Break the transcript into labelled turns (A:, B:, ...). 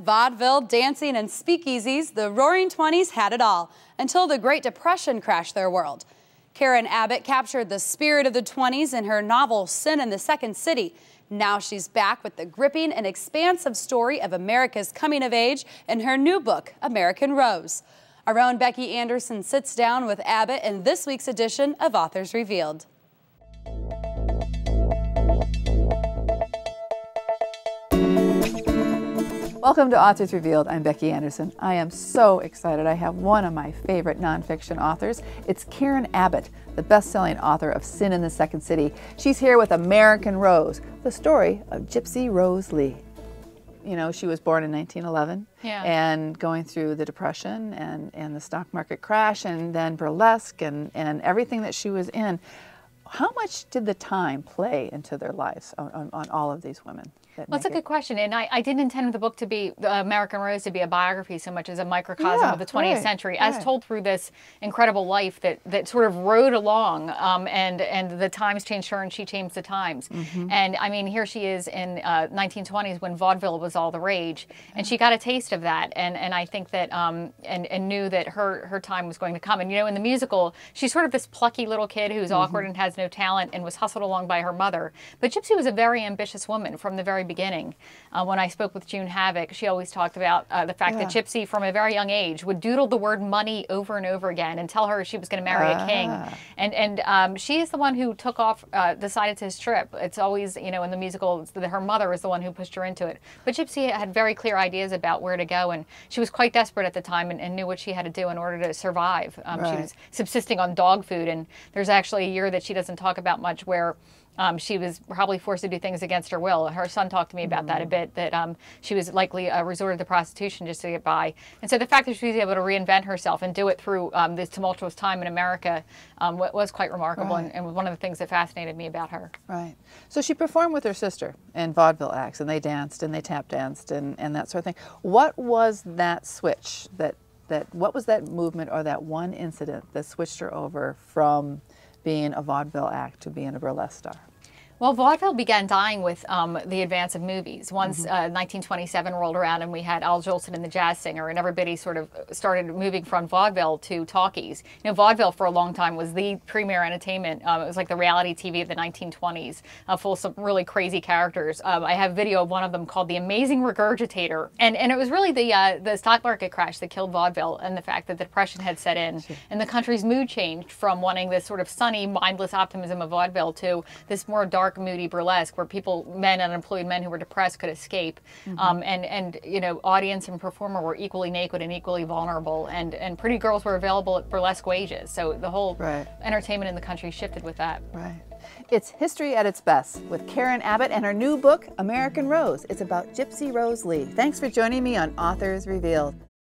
A: vaudeville, dancing, and speakeasies, the Roaring Twenties had it all until the Great Depression crashed their world. Karen Abbot captured the spirit of the 20s in her novel Sin in the Second City. Now she's back with the gripping and expansive story of America's coming of age in her new book, American Rose. Our own Becky Anderson sits down with Abbot in this week's edition of Authors Revealed.
B: Welcome to Authors Revealed. I'm Becky Anderson. I am so excited. I have one of my favorite nonfiction authors. It's Karen Abbot, the best-selling author of Sin in the Second City. She's here with American Rose, the story of Gypsy Rose Lee. You know, she was born in 1911 and going through the Depression and the stock market crash and then burlesque and everything that she was in. How much did the time play into their lives on all of these women?
C: Well, that's a good question, and I didn't intend the book to be, American Rose, to be a biography so much as a microcosm of the 20th century, as told through this incredible life that sort of rode along, and the times changed her and she changed the times. And I mean, here she is in 1920s when vaudeville was all the rage, and she got a taste of that, and I think that, and knew that her time was going to come. And you know, in the musical, she's sort of this plucky little kid who's awkward and has no talent and was hustled along by her mother. But Gypsy was a very ambitious woman from the very beginning. When I spoke with June Havoc, she always talked about the fact that Gypsy, from a very young age, would doodle the word money over and over again and tell her she was going to marry a king. And she is the one who took off, decided to strip. It's always, you know, in the musical, her mother was the one who pushed her into it. But Gypsy had very clear ideas about where to go, and she was quite desperate at the time and knew what she had to do in order to survive. She was subsisting on dog food, and there's actually a year that she doesn't talk about much where she was probably forced to do things against her will. Her son talked to me about that a bit, that she was likely resorted to prostitution just to get by. And so the fact that she was able to reinvent herself and do it through this tumultuous time in America was quite remarkable, and was one of the things that fascinated me about her. Right.
B: So she performed with her sister in vaudeville acts, and they danced and they tap danced and that sort of thing. What was that switch, what was that movement or that one incident that switched her over from being a vaudeville act to being a burlesque star?
C: Well, vaudeville began dying with the advance of movies. Once 1927 rolled around and we had Al Jolson and the Jazz Singer, and everybody sort of started moving from vaudeville to talkies. You know, vaudeville for a long time was the premier entertainment. It was like the reality TV of the 1920s, full of some really crazy characters. I have video of one of them called The Amazing Regurgitator. And it was really the stock market crash that killed vaudeville, and the fact that the Depression had set in. And the country's mood changed from wanting this sort of sunny, mindless optimism of vaudeville to this more dark, moody burlesque where unemployed men who were depressed could escape. And you know, audience and performer were equally naked and equally vulnerable, and pretty girls were available at burlesque wages. So the whole entertainment in the country shifted with that.
B: It's history at its best with Karen Abbot and her new book, American Rose. It's about Gypsy Rose Lee. Thanks for joining me on Authors Revealed.